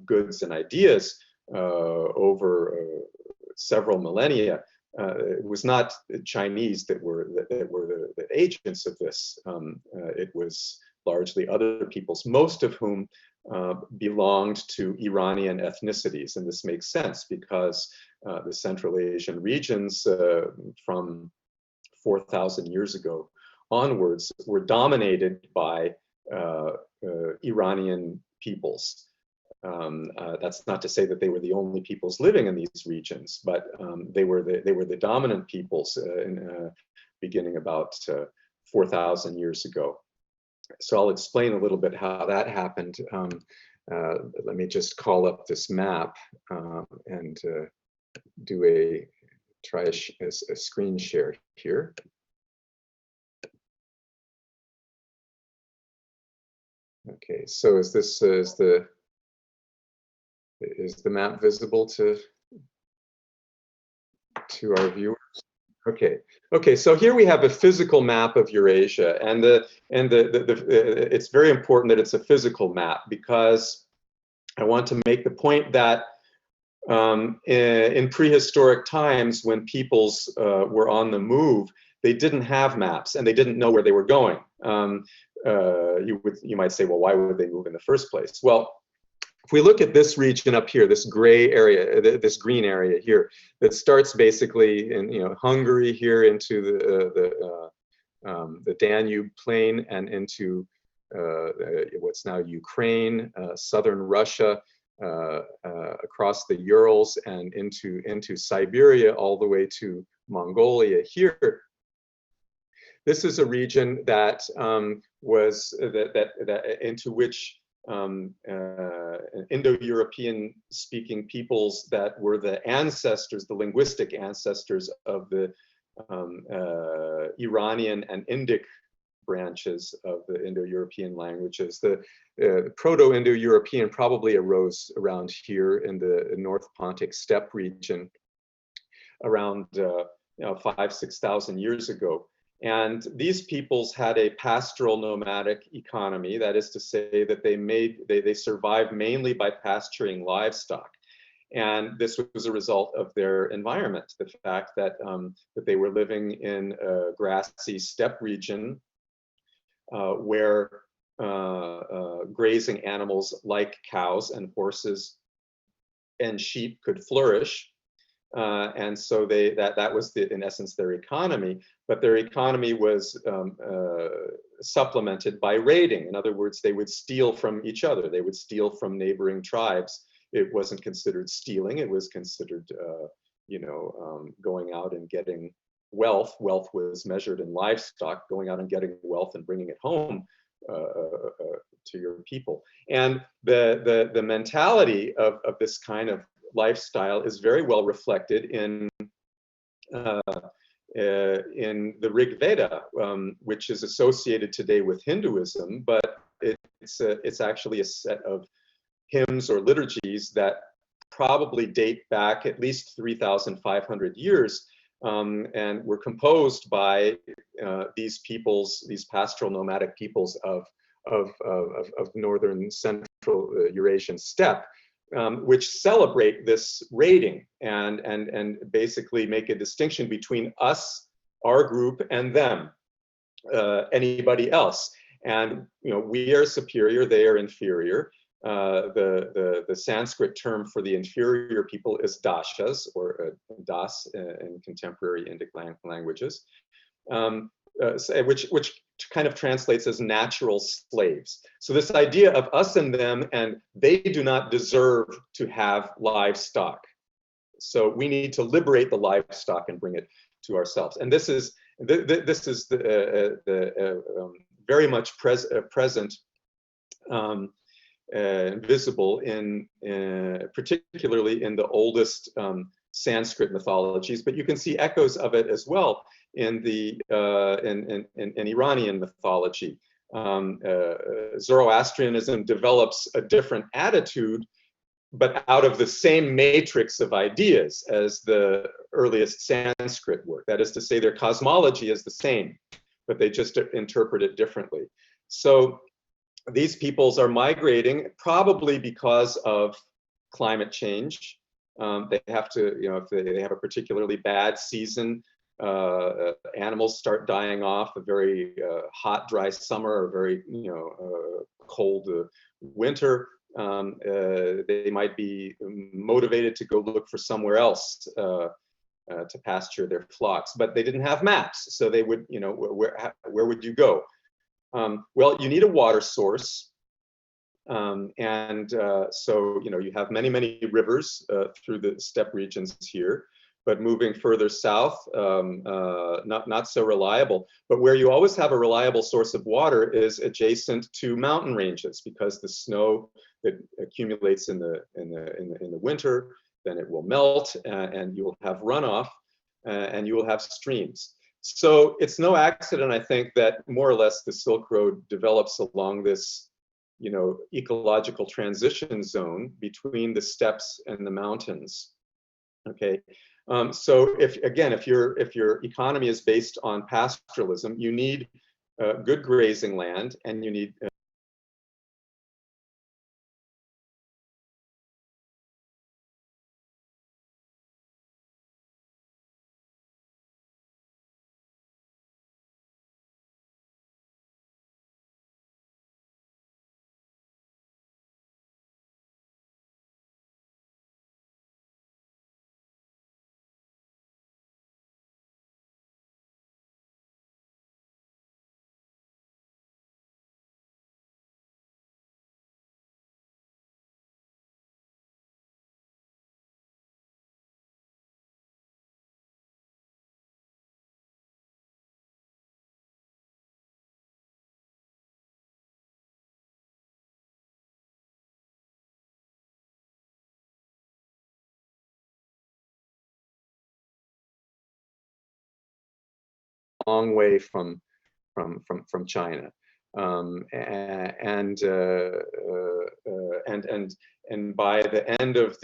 goods and ideas over several millennia, it was not Chinese that were the agents of this. It was largely other peoples, most of whom belonged to Iranian ethnicities. And this makes sense because the Central Asian regions from 4,000 years ago onwards were dominated by Iranian peoples. That's not to say that they were the only peoples living in these regions, but they were the dominant peoples beginning about 4,000 years ago. So I'll explain a little bit how that happened. Let me just call up this map and try a screen share here. Okay, so is the map visible to our viewers? Okay, so here we have a physical map of Eurasia, and it's very important that it's a physical map, because I want to make the point that in prehistoric times, when peoples were on the move, they didn't have maps and they didn't know where they were going. You might say, well, why would they move in the first place? Well, if we look at this region up here, this gray area, this green area here, that starts basically in Hungary here into the Danube plain and into what's now Ukraine, southern Russia, across the Urals and into Siberia, all the way to Mongolia here. This is a region that into which Indo-European speaking peoples that were the ancestors, the linguistic ancestors of the Iranian and Indic branches of the Indo-European languages. The Proto-Indo-European probably arose around here in the North Pontic steppe region around 5,000–6,000 years ago. And these peoples had a pastoral nomadic economy. That is to say that they survived mainly by pasturing livestock. And this was a result of their environment, the fact that they were living in a grassy steppe region where grazing animals like cows and horses and sheep could flourish. And so that was in essence their economy, but their economy was supplemented by raiding. In other words, they would steal from each other. They would steal from neighboring tribes. It wasn't considered stealing. It was considered, going out and getting wealth. Wealth was measured in livestock, going out and getting wealth and bringing it home to your people. And the mentality of this kind of lifestyle is very well reflected in the Rig Veda, which is associated today with Hinduism, but it's actually a set of hymns or liturgies that probably date back at least 3,500 years, and were composed by these peoples, these pastoral nomadic peoples of northern central Eurasian steppe. Which celebrate this raiding and basically make a distinction between us, our group, and them, anybody else. And we are superior, they are inferior. The Sanskrit term for the inferior people is dashas, or das in contemporary Indic languages, which kind of translates as natural slaves. So this idea of us and them, and they do not deserve to have livestock. So we need to liberate the livestock and bring it to ourselves. And this is very much present, visible in particularly in the oldest Sanskrit mythologies, but you can see echoes of it as well in the in Iranian mythology. Zoroastrianism develops a different attitude, but out of the same matrix of ideas as the earliest Sanskrit work. That is to say, their cosmology is the same, but they just interpret it differently. So these peoples are migrating probably because of climate change. They have to, if they have a particularly bad season, animals start dying off. A very hot, dry summer, or very, cold winter. They might be motivated to go look for somewhere else to pasture their flocks, but they didn't have maps, so they would, where would you go? Well, you need a water source. So, you have many, many rivers through the steppe regions here, but moving further south, not so reliable. But where you always have a reliable source of water is adjacent to mountain ranges, because the snow that accumulates in the winter, then it will melt, and you will have runoff, and you will have streams. So it's no accident, I think, that more or less the Silk Road develops along this, ecological transition zone between the steppes and the mountains. Okay, so if your economy is based on pastoralism, you need good grazing land, and you need a long way from China. And by the end of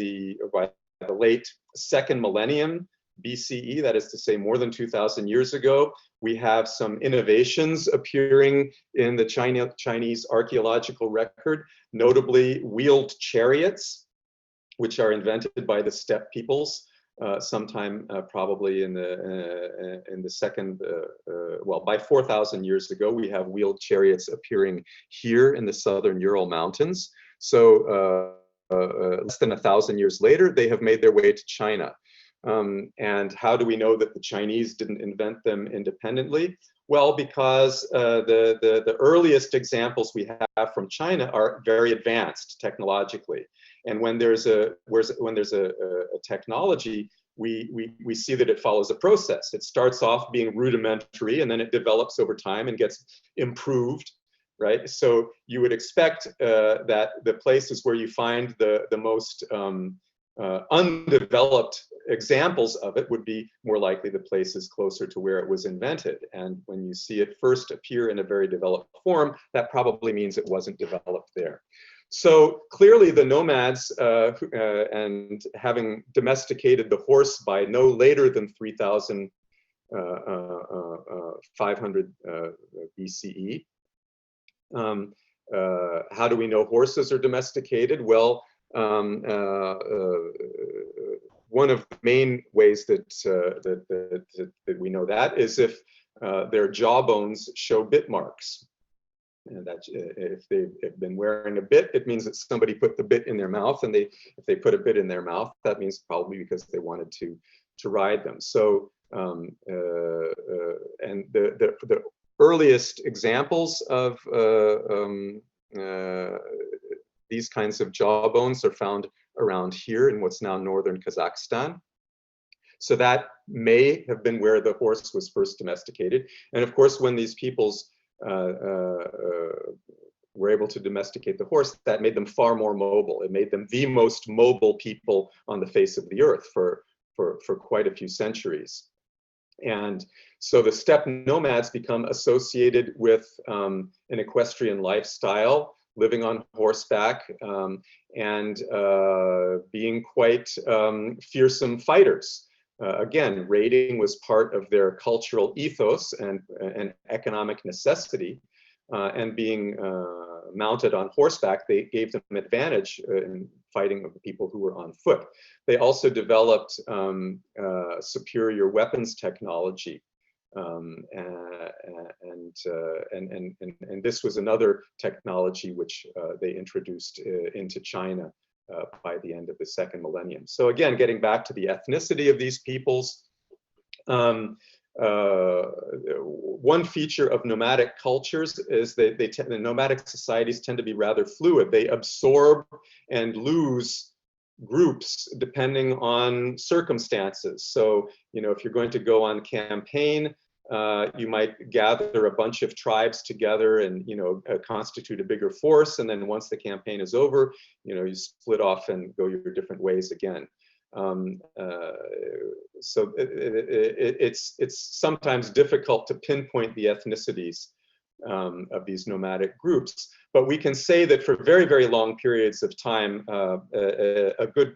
by the late second millennium BCE, that is to say more than 2,000 years ago, we have some innovations appearing in the Chinese archaeological record, notably wheeled chariots, which are invented by the steppe peoples. Sometime probably in the second, by 4,000 years ago, we have wheeled chariots appearing here in the southern Ural Mountains. So less than 1,000 years later, they have made their way to China. And how do we know that the Chinese didn't invent them independently? Well, because the earliest examples we have from China are very advanced technologically. And when there's a technology, we see that it follows a process. It starts off being rudimentary, and then it develops over time and gets improved, right? So you would expect that the places where you find the most undeveloped examples of it would be more likely the places closer to where it was invented. And when you see it first appear in a very developed form, that probably means it wasn't developed there. So clearly the nomads, and having domesticated the horse by no later than 3,500 BCE. How do we know horses are domesticated? Well, one of the main ways that we know that is if their jaw bones show bit marks. And that if they've been wearing a bit, it means that somebody put the bit in their mouth, and if they put a bit in their mouth, that means probably because they wanted to ride them. So and the earliest examples of these kinds of jaw bones are found around here in what's now northern Kazakhstan. So that may have been where the horse was first domesticated. And of course, when these peoples were able to domesticate the horse, that made them far more mobile. It made them the most mobile people on the face of the earth for quite a few centuries. And so the steppe nomads become associated with an equestrian lifestyle, living on horseback, and being quite fearsome fighters. Again, raiding was part of their cultural ethos and economic necessity. and being mounted on horseback, they gave them advantage in fighting of the people who were on foot. They also developed superior weapons technology. And this was another technology which they introduced into China by the end of the second millennium. So again, getting back to the ethnicity of these peoples, one feature of nomadic cultures is that the nomadic societies tend to be rather fluid. They absorb and lose groups depending on circumstances. So, you know, if you're going to go on campaign, you might gather a bunch of tribes together and, you know, constitute a bigger force. And then once the campaign is over, you know, you split off and go your different ways again. So it's sometimes difficult to pinpoint the ethnicities of these nomadic groups, but we can say that for very, very long periods of time, a good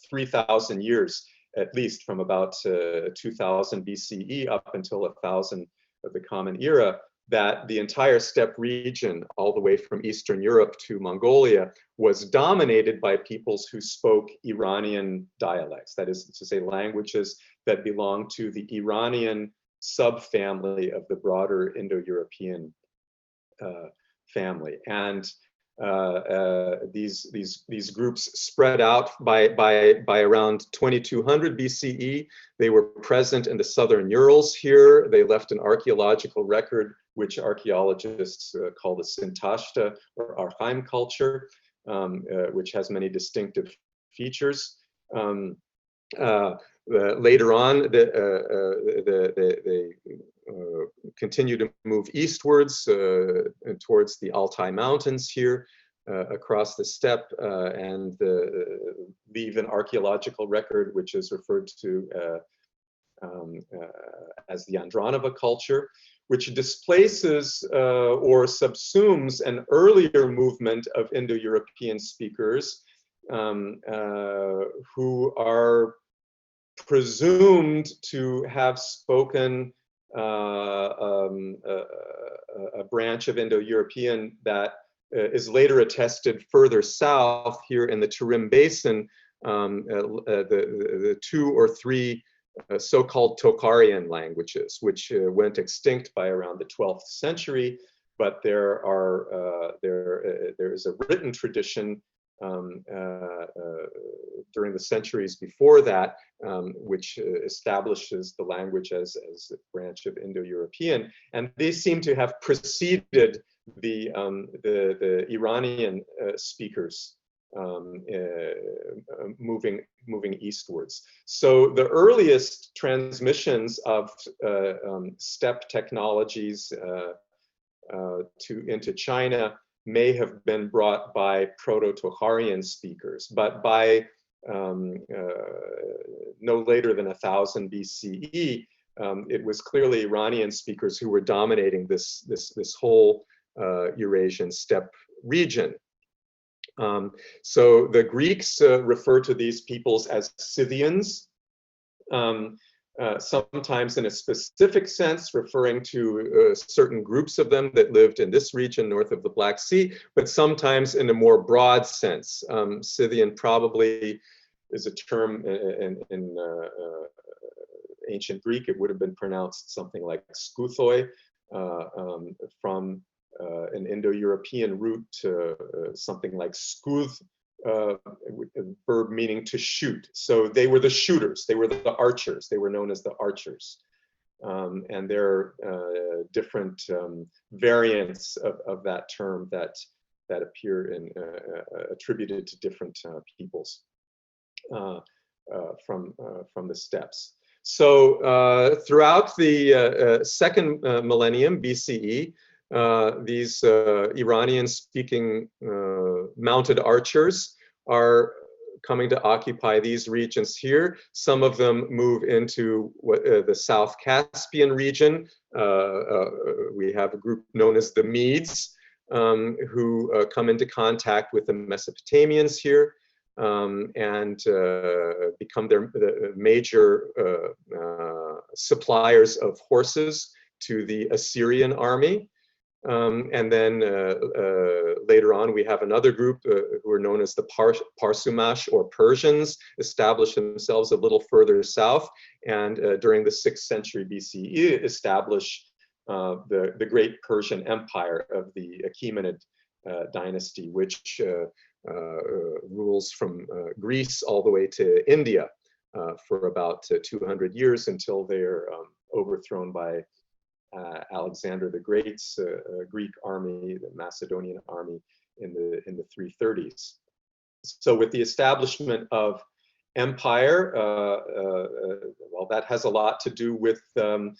3,000 years, at least from about 2000 BCE up until 1000 of the Common Era, that the entire steppe region, all the way from Eastern Europe to Mongolia, was dominated by peoples who spoke Iranian dialects, that is to say, languages that belong to the Iranian subfamily of the broader Indo-European family. And these groups spread out by around 2200 BCE. They were present in the southern Urals here. They left an archaeological record which archaeologists call the Sintashta or Archaim culture, which has many distinctive features. Later on, they continue to move eastwards towards the Altai Mountains here across the steppe, and leave an archaeological record which is referred to as the Andronova culture, which displaces or subsumes an earlier movement of Indo-European speakers who are presumed to have spoken a branch of Indo-European that is later attested further south here in the Tarim Basin, the 2 or 3 so-called Tocharian languages, which went extinct by around the 12th century, but there is a written tradition during the centuries before that, which establishes the language as a branch of Indo-European, and they seem to have preceded the Iranian speakers moving eastwards. So the earliest transmissions of steppe technologies into China may have been brought by Proto-Tocharian speakers, but by no later than 1000 BCE, it was clearly Iranian speakers who were dominating this whole Eurasian steppe region. So the Greeks refer to these peoples as Scythians, sometimes in a specific sense, referring to certain groups of them that lived in this region north of the Black Sea, but sometimes in a more broad sense. Scythian probably is a term in ancient Greek. It would have been pronounced something like skuthoi, from an Indo-European root to something like skuth, a verb meaning to shoot. So they were the shooters, they were the archers, they were known as the archers. And there are different variants of that term that appear in attributed to different peoples from the steppes. So throughout the second millennium BCE, these Iranian-speaking mounted archers are coming to occupy these regions here. Some of them move into the South Caspian region. We have a group known as the Medes, who come into contact with the Mesopotamians here, and become the major suppliers of horses to the Assyrian army. And then later on, we have another group who are known as the Parsumash or Persians, established themselves a little further south, and during the 6th century BCE, establish the great Persian Empire of the Achaemenid dynasty, which rules from Greece all the way to India for about 200 years until they're overthrown by Alexander the Great's Greek army, the Macedonian army in the 330s. So with the establishment of empire, well, that has a lot to do with the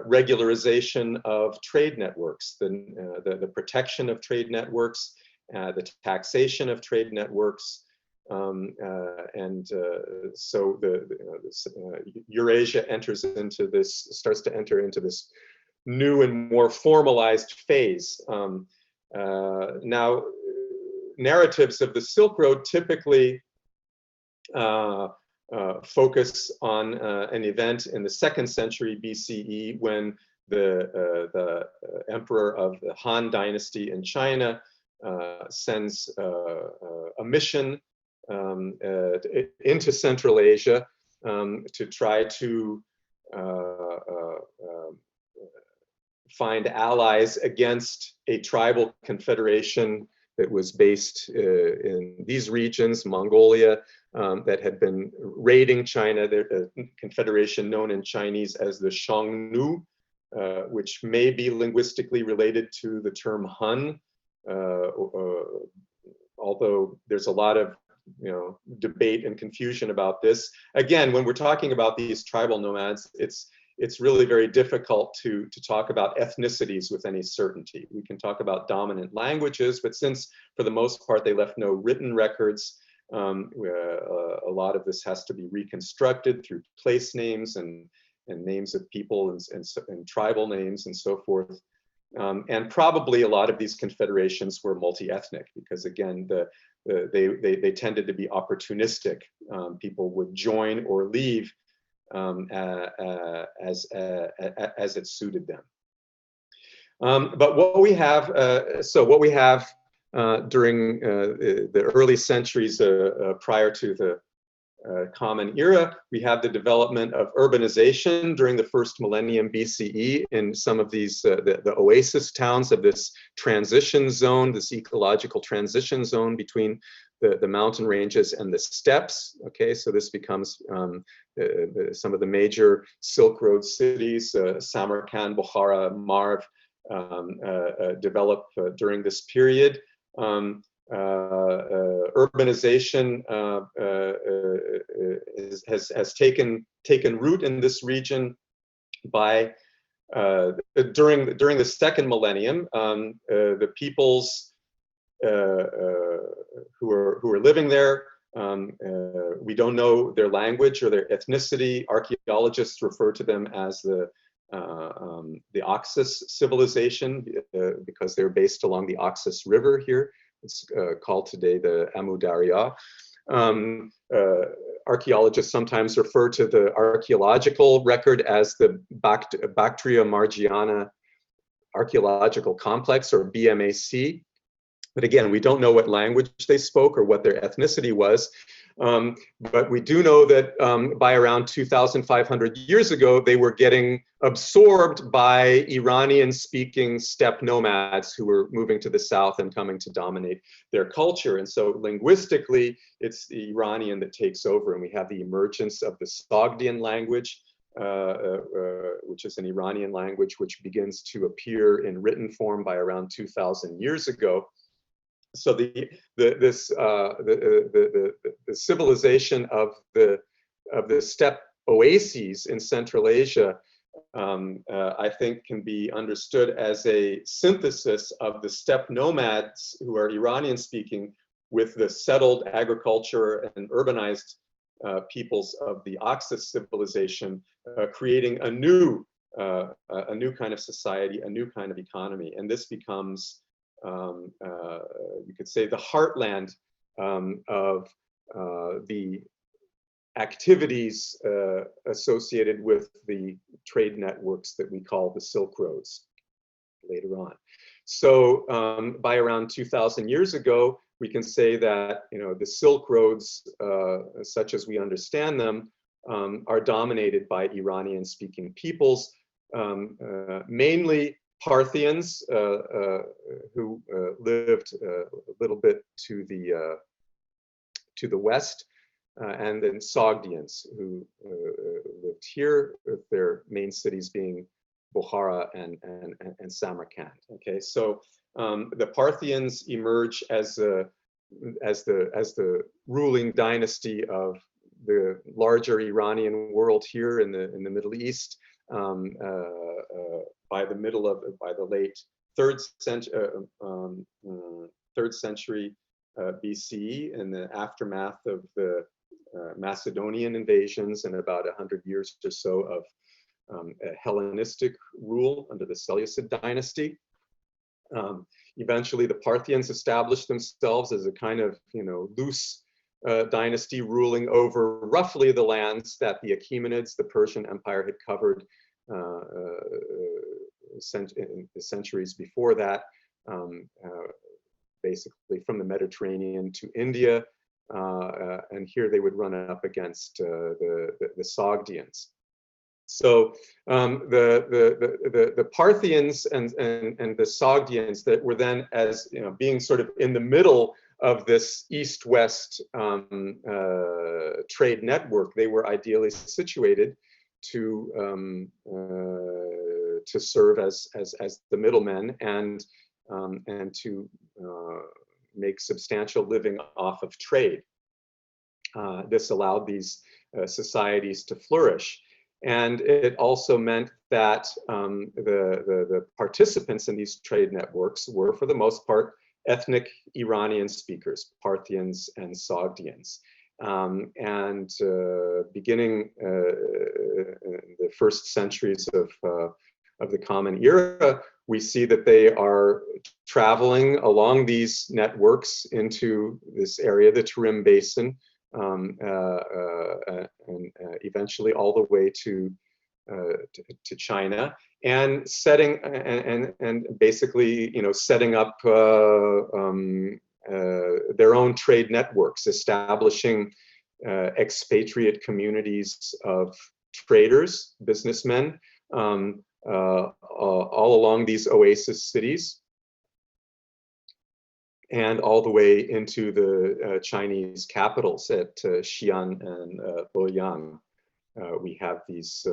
regularization of trade networks, the protection of trade networks, the taxation of trade networks, so Eurasia starts to enter into this new and more formalized phase. Now, narratives of the Silk Road typically focus on an event in the 2nd century BCE when the emperor of the Han Dynasty in China sends a mission into Central Asia to try to find allies against a tribal confederation that was based in these regions, Mongolia, that had been raiding China, a confederation known in Chinese as the Xiongnu, which may be linguistically related to the term Hun, although there's a lot of debate and confusion about this. Again, when we're talking about these tribal nomads, it's really very difficult to talk about ethnicities with any certainty. We can talk about dominant languages, but since for the most part they left no written records, a lot of this has to be reconstructed through place names and names of people and tribal names and so forth. And probably a lot of these confederations were multi-ethnic because, again, they tended to be opportunistic. People would join or leave as it suited them. But what we have, during the early centuries prior to the Common Era, we have the development of urbanization during the 1st millennium BCE in some of these, the oasis towns of this transition zone, this ecological transition zone between the mountain ranges and the steppes. Okay, so this becomes some of the major Silk Road cities, Samarkand, Bukhara, Marv, develop during this period. Urbanization has taken root in this region by during the 2nd millennium. The peoples who are living there, we don't know their language or their ethnicity. Archaeologists refer to them as the Oxus civilization because they're based along the Oxus River here. It's called today the Amu Darya. Archaeologists sometimes refer to the archaeological record as the Bactria Margiana Archaeological Complex, or BMAC. But again, we don't know what language they spoke or what their ethnicity was. But we do know that by around 2,500 years ago, they were getting absorbed by Iranian-speaking steppe nomads who were moving to the south and coming to dominate their culture. And so linguistically, it's the Iranian that takes over, and we have the emergence of the Sogdian language, which is an Iranian language which begins to appear in written form by around 2,000 years ago. So the civilization of the steppe oases in Central Asia, I think, can be understood as a synthesis of the steppe nomads who are Iranian speaking with the settled agriculture and urbanized peoples of the Oxus civilization, creating a new kind of society, a new kind of economy. And this becomes, you could say, the heartland of the activities associated with the trade networks that we call the Silk Roads. later on. So by around 2,000 years ago, we can say that the Silk Roads, such as we understand them, are dominated by Iranian-speaking peoples, mainly Parthians, who lived a little bit to the west, and then Sogdians, who lived here, with their main cities being Bukhara and Samarkand. Okay, so the Parthians emerge as the ruling dynasty of the larger Iranian world here in the Middle East by the late third century BCE, in the aftermath of the Macedonian invasions and about 100 years or so of Hellenistic rule under the Seleucid dynasty. Eventually, the Parthians established themselves as a kind of loose dynasty ruling over roughly the lands that the Achaemenids, the Persian Empire, had covered in the centuries before that, basically from the Mediterranean to India, and here they would run up against the Sogdians. So the Parthians and the Sogdians that were then, as being sort of in the middle of this east-west trade network, they were ideally situated to serve as the middlemen and to make substantial living off of trade. This allowed these societies to flourish. And it also meant that the participants in these trade networks were, for the most part, ethnic Iranian speakers, Parthians and Sogdians. And beginning in the first centuries of the Common Era, we see that they are traveling along these networks into this area, the Tarim Basin, and eventually all the way to China, and basically setting up their own trade networks, establishing expatriate communities of traders, businessmen, all along these oasis cities, and all the way into the Chinese capitals at Xi'an and Luoyang. We have these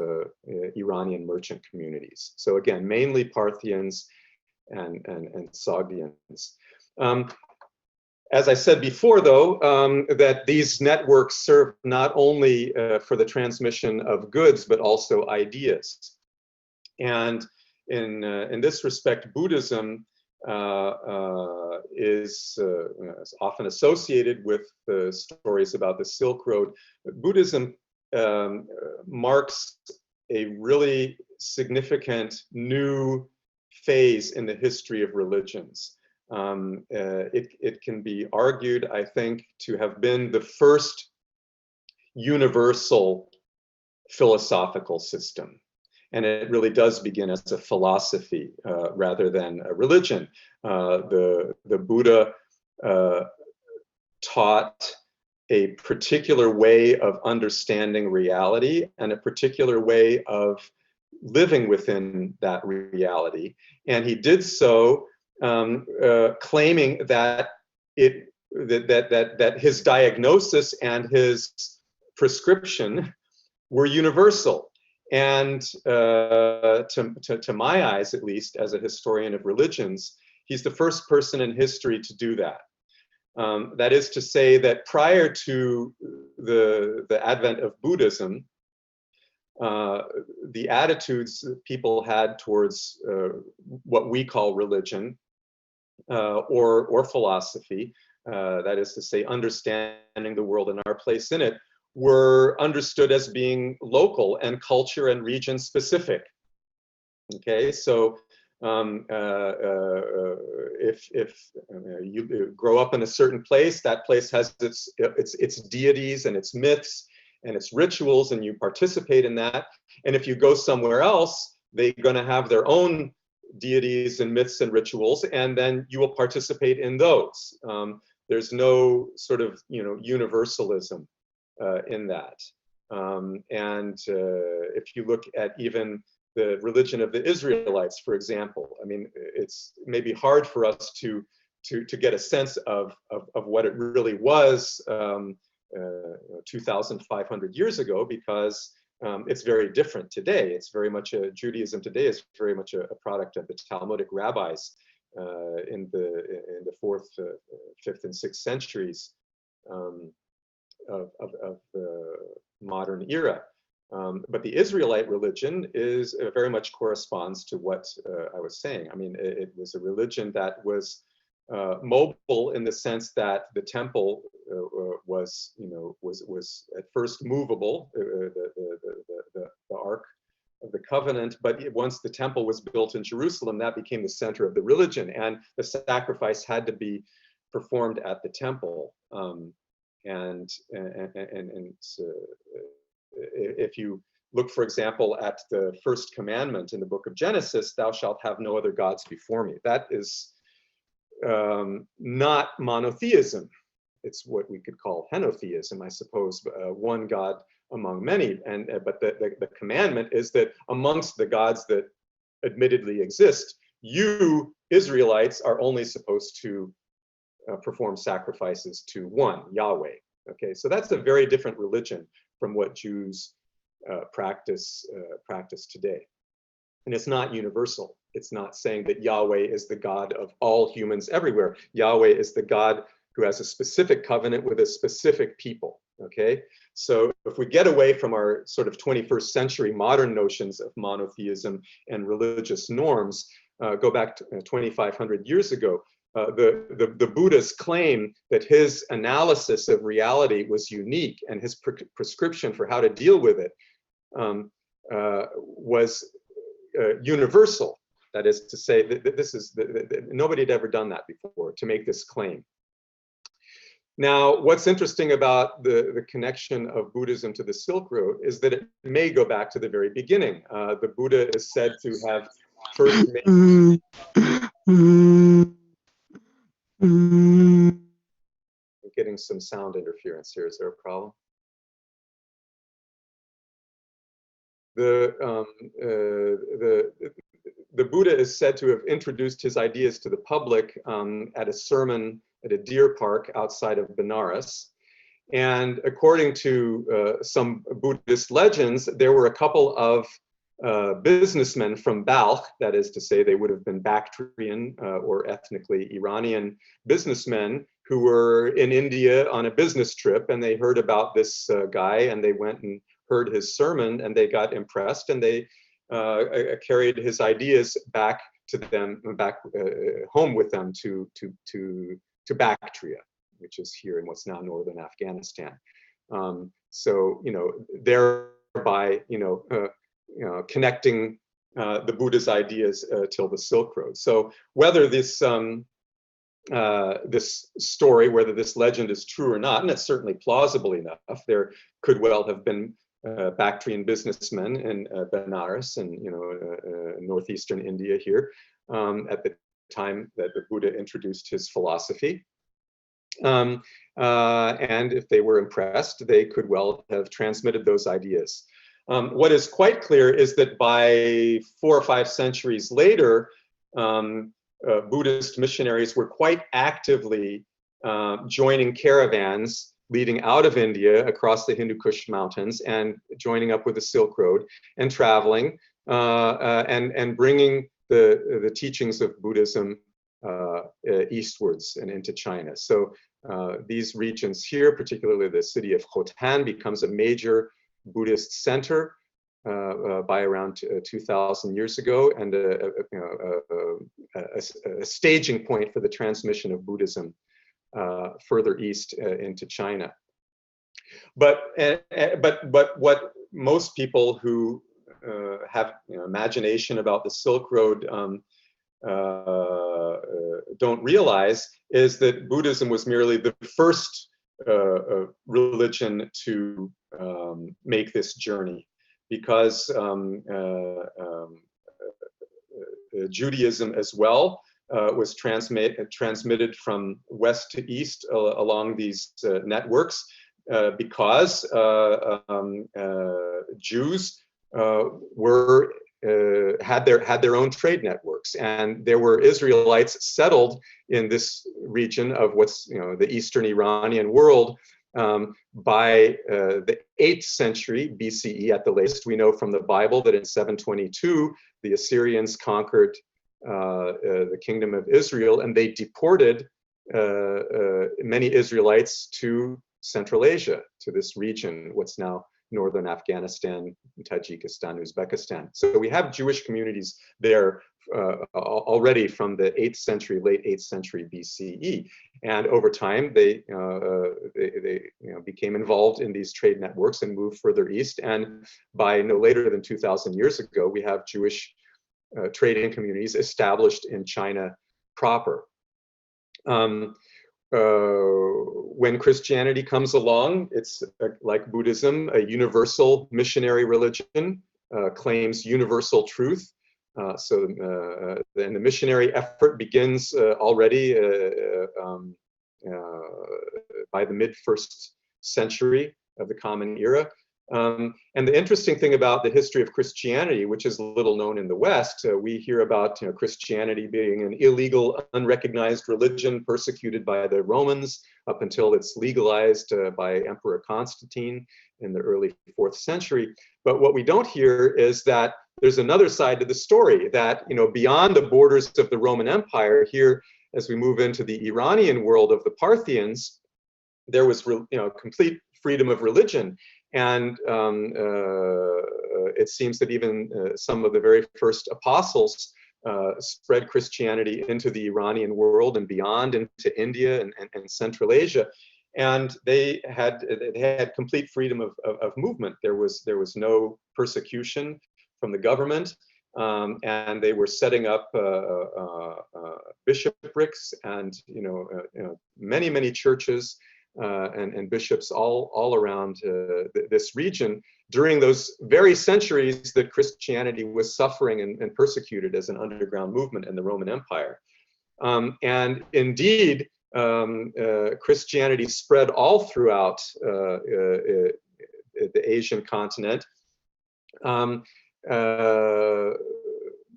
Iranian merchant communities. So again, mainly Parthians and Sogdians. As I said before, though, that these networks serve not only for the transmission of goods, but also ideas. And in this respect, Buddhism is often associated with the stories about the Silk Road. Buddhism marks a really significant new phase in the history of religions. It can be argued, I think, to have been the first universal philosophical system. And it really does begin as a philosophy rather than a religion. The Buddha taught a particular way of understanding reality and a particular way of living within that reality. And he did so claiming that that his diagnosis and his prescription were universal. And to my eyes, at least, as a historian of religions, he's the first person in history to do that. That is to say that prior to the advent of Buddhism, the attitudes that people had towards what we call religion or philosophy, that is to say, understanding the world and our place in it, were understood as being local and culture and region specific. Okay, so if you grow up in a certain place, that place has its deities and its myths and its rituals, and you participate in that. And if you go somewhere else, they're going to have their own deities and myths and rituals, and then you will participate in those. There's no sort of, universalism in that. If you look at even the religion of the Israelites, for example, I mean, it's maybe hard for us to get a sense of what it really was 2,500 years ago, because it's very different today. It's very much Judaism today is very much a product of the Talmudic rabbis in the 4th, 5th, and 6th centuries of the modern era. But the Israelite religion is very much corresponds to what I was saying. I mean, it was a religion that was mobile in the sense that the temple was at first movable, the Ark of the Covenant, but once the temple was built in Jerusalem, that became the center of the religion, and the sacrifice had to be performed at the temple. If you look, for example, at the first commandment in the book of Genesis, "Thou shalt have no other gods before me," that is not monotheism. It's what we could call henotheism, I suppose, one God among many. But the commandment is that amongst the gods that admittedly exist, you Israelites are only supposed to perform sacrifices to one, Yahweh. Okay, so that's a very different religion from what Jews practice today. And it's not universal. It's not saying that Yahweh is the God of all humans everywhere. Yahweh is the God who has a specific covenant with a specific people. Okay, so if we get away from our sort of 21st century modern notions of monotheism and religious norms, go back to 2,500 years ago, the Buddha's claim that his analysis of reality was unique and his prescription for how to deal with it was universal. That is to say, that nobody had ever done that before, to make this claim. Now, what's interesting about the connection of Buddhism to the Silk Road is that it may go back to the very beginning. The Buddha is said to have first made... I'm getting some sound interference here. Is there a problem? The Buddha is said to have introduced his ideas to the public at a sermon at a deer park outside of Benares. And according to some Buddhist legends, there were a couple of businessmen from Balkh, that is to say, they would have been Bactrian or ethnically Iranian businessmen who were in India on a business trip, and they heard about this guy, and they went and heard his sermon, and they got impressed, and they carried his ideas back to them, back home with them to Bactria, which is here in what's now northern Afghanistan. So, thereby, connecting the Buddha's ideas till the Silk Road. So whether this this story, whether this legend is true or not, and it's certainly plausible enough, there could well have been Bactrian businessmen in Benares and northeastern India here at the time that the Buddha introduced his philosophy. And if they were impressed, they could well have transmitted those ideas. What is quite clear is that by 4 or 5 centuries later, Buddhist missionaries were quite actively joining caravans leading out of India across the Hindu Kush mountains and joining up with the Silk Road and traveling and bringing the teachings of Buddhism eastwards and into China. So these regions here, particularly the city of Khotan, becomes a major Buddhist center by around 2,000 years ago, and a staging point for the transmission of Buddhism further east into China. But what most people who have imagination about the Silk Road don't realize is that Buddhism was merely the first religion to make this journey, because Judaism as well was transmitted from west to east along these networks because Jews were had their own trade networks, and there were Israelites settled in this region of what's the Eastern Iranian world by the 8th century BCE at the latest. We know from the Bible that in 722 the Assyrians conquered the kingdom of Israel, and they deported many Israelites to Central Asia, to this region, what's now northern Afghanistan, Tajikistan, Uzbekistan. So we have Jewish communities there already from the 8th century, late 8th century BCE. And over time, they became involved in these trade networks and moved further east. And by no later than 2,000 years ago, we have Jewish trading communities established in China proper. When Christianity comes along, it's like Buddhism, a universal missionary religion, claims universal truth. And the missionary effort begins already by the mid-1st century of the Common Era. And the interesting thing about the history of Christianity, which is little known in the West, we hear about Christianity being an illegal, unrecognized religion persecuted by the Romans up until it's legalized by Emperor Constantine in the early 4th century. But what we don't hear is that there's another side to the story, that beyond the borders of the Roman Empire, here as we move into the Iranian world of the Parthians, there was complete freedom of religion. And it seems that even some of the very first apostles spread Christianity into the Iranian world and beyond, into India and Central Asia. And they had complete freedom of movement. There was no persecution from the government, and they were setting up bishoprics and many churches. And bishops all around this region during those very centuries that Christianity was suffering and persecuted as an underground movement in the Roman Empire. And indeed, Christianity spread all throughout the Asian continent,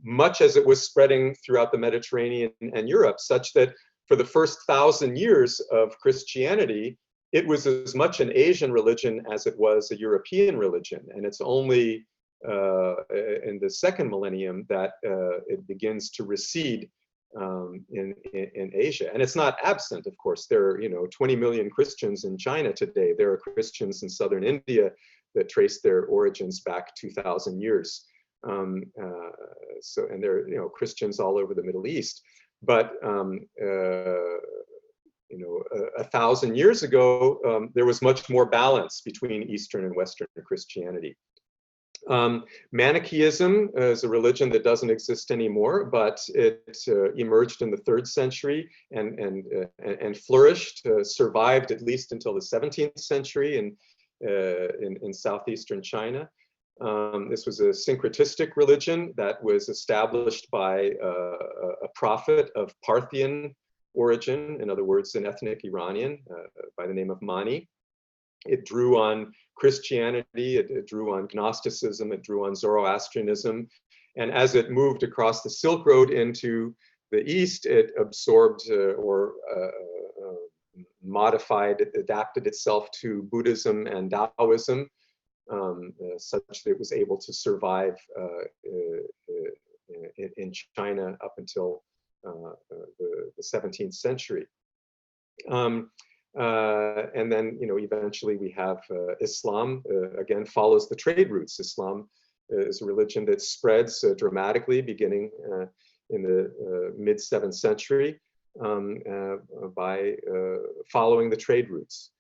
much as it was spreading throughout the Mediterranean and Europe, such that for the first 1,000 years of Christianity, it was as much an Asian religion as it was a European religion. And it's only in the second millennium that it begins to recede in Asia. And it's not absent, of course. There are 20 million Christians in China today. There are Christians in southern India that trace their origins back 2,000 years. And there are Christians all over the Middle East. But 1,000 years ago, there was much more balance between Eastern and Western Christianity. Manichaeism is a religion that doesn't exist anymore, but it emerged in the 3rd century and flourished, survived at least until the 17th century in southeastern China. This was a syncretistic religion that was established by a prophet of Parthian origin, in other words, an ethnic Iranian by the name of Mani. It drew on Christianity, it drew on Gnosticism, it drew on Zoroastrianism, and as it moved across the Silk Road into the East, it absorbed or modified, adapted itself to Buddhism and Taoism, such that it was able to survive in China up until the 17th century. And then, eventually we have Islam, again, follows the trade routes. Islam is a religion that spreads dramatically beginning in the mid-7th century by following the trade routes.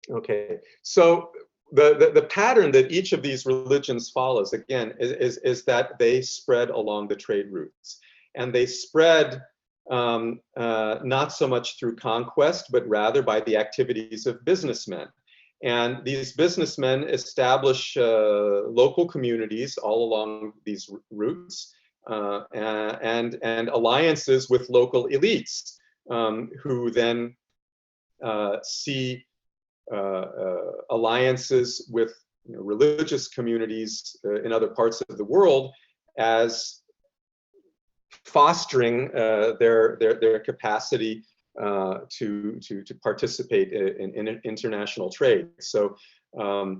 Okay, so the pattern that each of these religions follows, again, is that they spread along the trade routes. And they spread not so much through conquest, but rather by the activities of businessmen. And these businessmen establish local communities all along these routes. and alliances with local elites, who then see alliances with religious communities in other parts of the world as fostering their capacity to participate in international trade. So a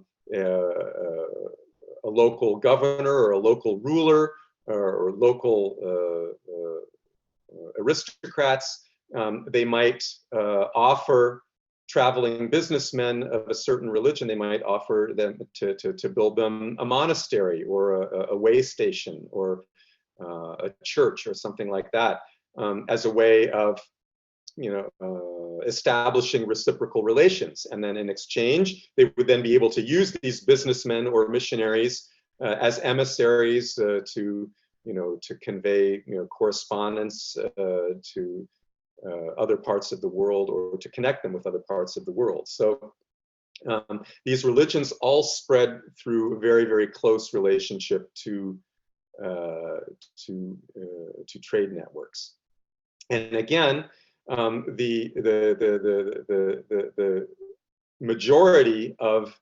local governor or a local ruler or local aristocrats, they might offer traveling businessmen of a certain religion, they might offer them to build them a monastery or a way station or a church or something like that, as a way of establishing reciprocal relations. And then in exchange, they would then be able to use these businessmen or missionaries as emissaries to convey correspondence to other parts of the world, or to connect them with other parts of the world. So these religions all spread through a very, very close relationship to trade networks. And again, the majority of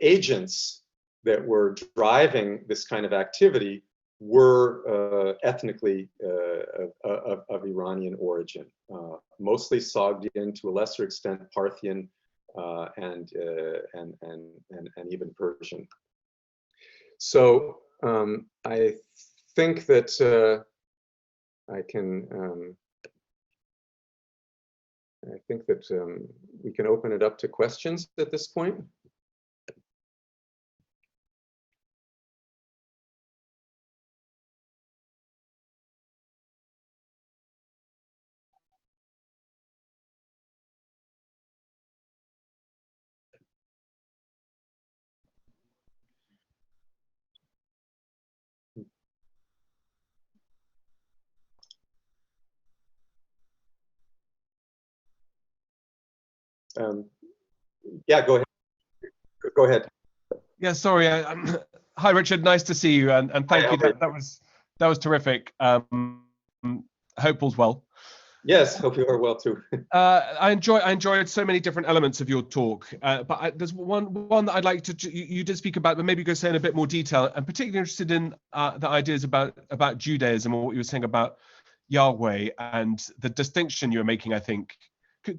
agents that were driving this kind of activity were ethnically of Iranian origin, mostly Sogdian, to a lesser extent Parthian, and even Persian. So I think that we can open it up to questions at this point. Yeah, go ahead. Go ahead. Yeah, sorry. Hi, Richard. Nice to see you, and thank you. That was terrific. Hope all's well. Yes, hope you are well too. I enjoyed so many different elements of your talk, but there's one that I'd like to. You did speak about, but maybe go say in a bit more detail. I'm particularly interested in the ideas about Judaism, or what you were saying about Yahweh and the distinction you were making. I think.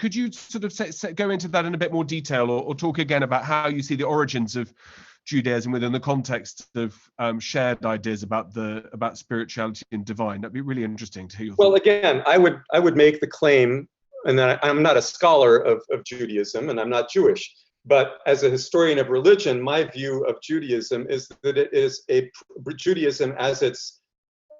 Could you sort of go into that in a bit more detail, or talk again about how you see the origins of Judaism within the context of shared ideas about spirituality and divine? That'd be really interesting to hear your thoughts. Well, again, I would make the claim, and I'm not a scholar of Judaism, and I'm not Jewish, but as a historian of religion, my view of Judaism is that it is Judaism as it's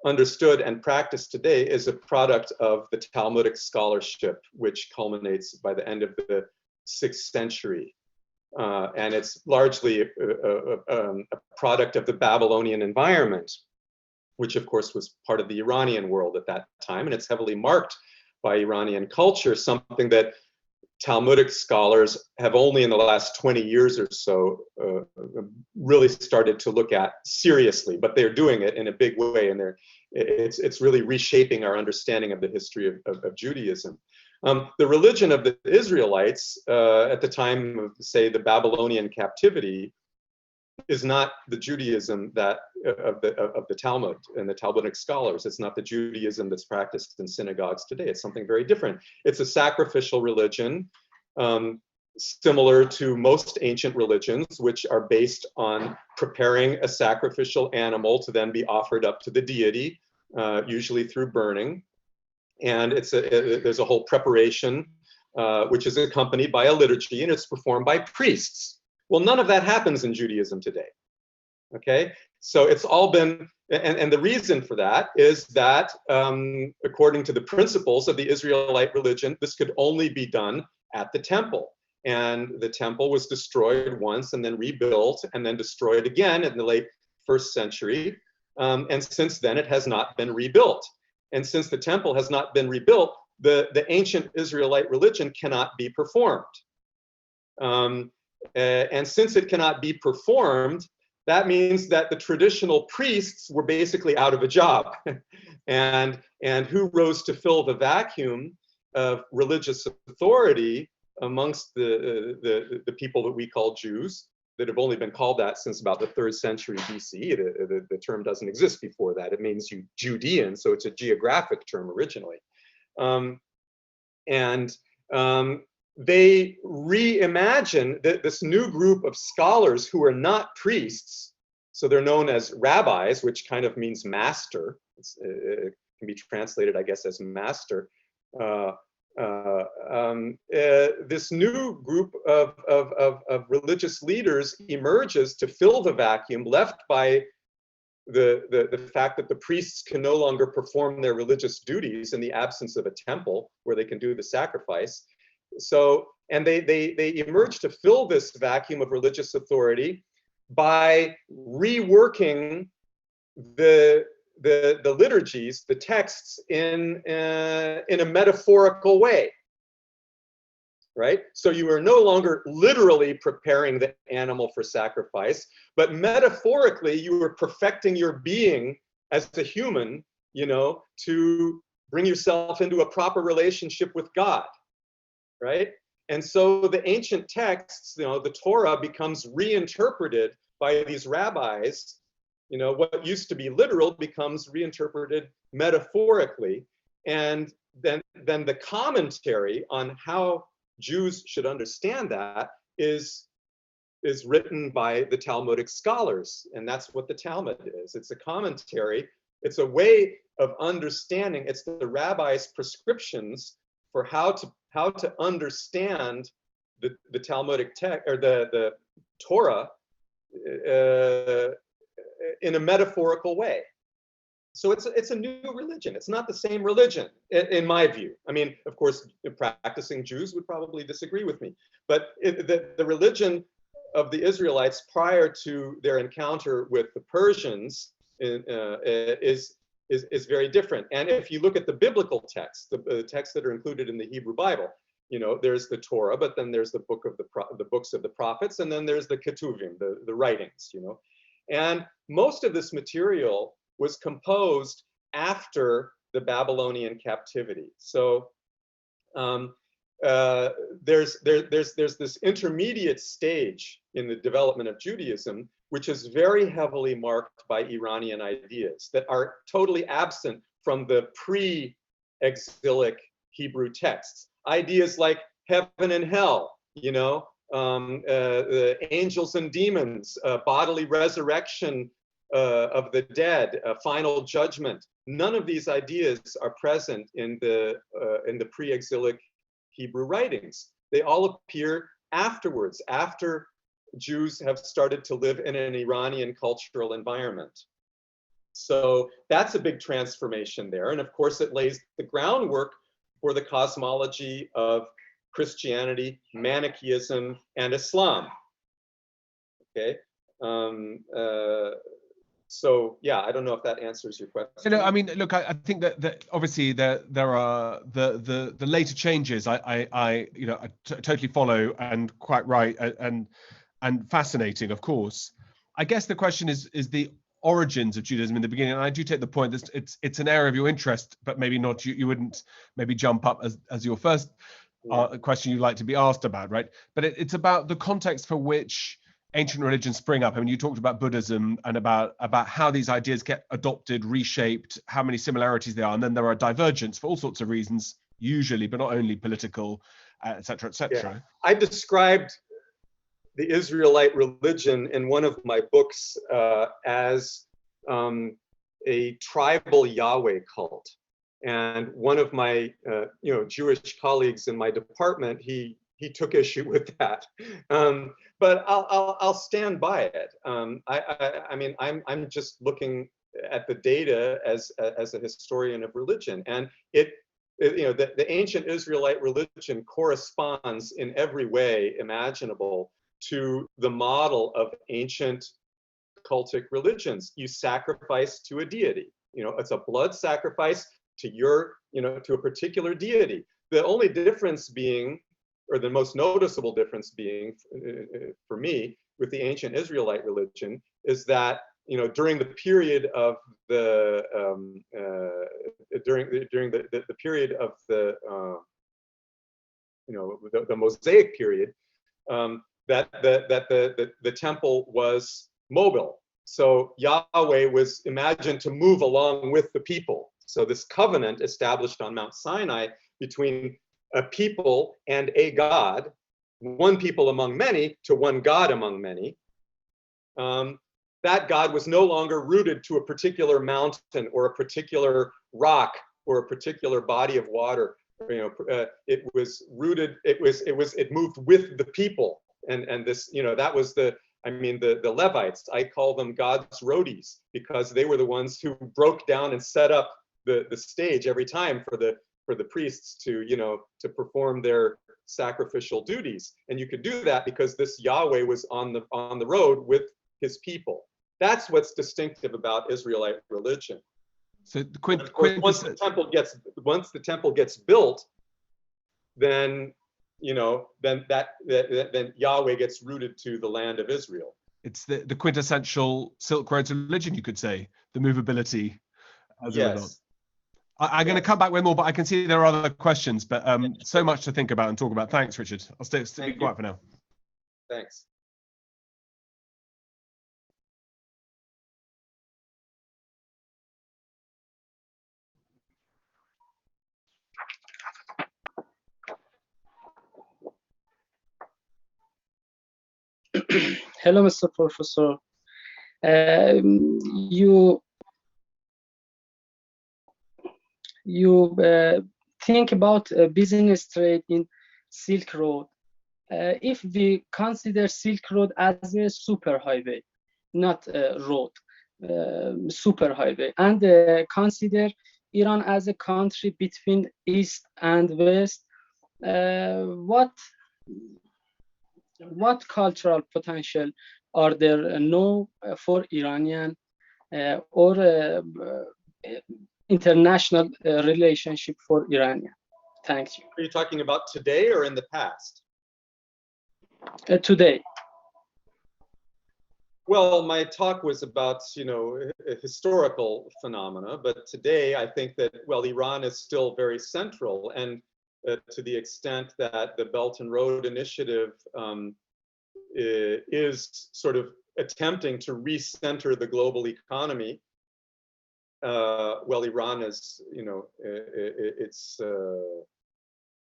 understood and practiced today is a product of the Talmudic scholarship, which culminates by the end of the 6th century. And it's largely a product of the Babylonian environment, which of course was part of the Iranian world at that time. And it's heavily marked by Iranian culture, something that Talmudic scholars have only in the last 20 years or so really started to look at seriously, but they're doing it in a big way, and it's really reshaping our understanding of the history of Judaism. The religion of the Israelites at the time of, say, the Babylonian captivity is not the Judaism that of the Talmud and the Talmudic scholars. It's not the Judaism that's practiced in synagogues today. It's something very different. It's a sacrificial religion, similar to most ancient religions, which are based on preparing a sacrificial animal to then be offered up to the deity, usually through burning. And there's a whole preparation, which is accompanied by a liturgy, and it's performed by priests. Well, none of that happens in Judaism today. Okay, so it's all been, and the reason for that is that according to the principles of the Israelite religion, this could only be done at the temple. And the temple was destroyed once and then rebuilt and then destroyed again in the late 1st century. And since then, it has not been rebuilt. And since the temple has not been rebuilt, the ancient Israelite religion cannot be performed. And since it cannot be performed, that means that the traditional priests were basically out of a job. and who rose to fill the vacuum of religious authority amongst the people that we call Jews, that have only been called that since about the 3rd century BC. The term doesn't exist before that. It means Judean, so it's a geographic term originally. They reimagine this new group of scholars who are not priests. So they're known as rabbis, which kind of means master. It can be translated, I guess, as master. This new group of religious leaders emerges to fill the vacuum left by the fact that the priests can no longer perform their religious duties in the absence of a temple where they can do the sacrifice. So, and they emerge to fill this vacuum of religious authority by reworking the liturgies, the texts, in a metaphorical way, right? So you are no longer literally preparing the animal for sacrifice, but metaphorically you are perfecting your being as a human, to bring yourself into a proper relationship with God, right? And so the ancient texts, the Torah, becomes reinterpreted by these rabbis. What used to be literal becomes reinterpreted metaphorically. And then the commentary on how Jews should understand that is written by the Talmudic scholars. And that's what the Talmud is. It's a commentary. It's a way of understanding. It's the rabbis' prescriptions for how to understand the Talmudic text, or the Torah, in a metaphorical way. So it's a new religion. It's not the same religion, in my view. I mean, of course, practicing Jews would probably disagree with me, but the religion of the Israelites prior to their encounter with the Persians is very different. And if you look at the biblical texts, the texts that are included in the Hebrew Bible, there's the Torah, but then there's the books of the prophets, and then there's the Ketuvim, the writings, And most of this material was composed after the Babylonian captivity. So there's this intermediate stage in the development of Judaism, which is very heavily marked by Iranian ideas that are totally absent from the pre-exilic Hebrew texts. Ideas like heaven and hell, the angels and demons, bodily resurrection of the dead, final judgment. None of these ideas are present in the pre-exilic Hebrew writings. They all appear afterwards, after Jews have started to live in an Iranian cultural environment. So that's a big transformation there. And of course, it lays the groundwork for the cosmology of Christianity, Manichaeism, and Islam. Okay. So yeah, I don't know if that answers your question. I mean, look, I think that obviously there are the later changes. I totally follow, and quite right, and fascinating, of course. I guess the question is the origins of Judaism in the beginning. And I do take the point that it's an area of your interest, but maybe not. You wouldn't maybe jump up as your first question you'd like to be asked about, right? But it's about the context for which ancient religions spring up. I mean, you talked about Buddhism and about how these ideas get adopted, reshaped, how many similarities there are, and then there are divergence for all sorts of reasons, usually, but not only political, et cetera, et cetera. Yeah. I described the Israelite religion in one of my books as a tribal Yahweh cult. And one of my Jewish colleagues in my department, he took issue with that, but I'll stand by it. I mean, I'm just looking at the data as a historian of religion, and the ancient Israelite religion corresponds in every way imaginable to the model of ancient cultic religions. You sacrifice to a deity. It's a blood sacrifice to to a particular deity. The only difference being or the most noticeable difference being, for me, with the ancient Israelite religion, is that during the period of the during the period of the Mosaic period, that the temple was mobile. So Yahweh was imagined to move along with the people. So this covenant established on Mount Sinai between a people and a God, one people among many to one God among many, that God was no longer rooted to a particular mountain or a particular rock or a particular body of water. It was rooted. It moved with the people, and this, that was the Levites. I call them God's roadies because they were the ones who broke down and set up the stage every time for the priests to perform their sacrificial duties. And you could do that because this Yahweh was on the road with his people. That's what's distinctive about Israelite religion. So once the temple gets built, then then Yahweh gets rooted to the land of Israel. It's the quintessential Silk Road religion, you could say, the movability as a result. I'm going to come back with more, but I can see there are other questions, but so much to think about and talk about. Thanks, Richard. I'll stay quiet for now. Thanks. Hello, Mr. Professor. You think about business trade in Silk Road. If we consider Silk Road as a superhighway, not a road, superhighway, and consider Iran as a country between East and West, what cultural potential are there now for Iranian or international relationship for Iranian? Thank you. Are you talking about today or in the past? Today. Well, my talk was about, a historical phenomena, but today I think that, Iran is still very central, and to the extent that the Belt and Road Initiative is sort of attempting to recenter the global economy. Iran is, it's,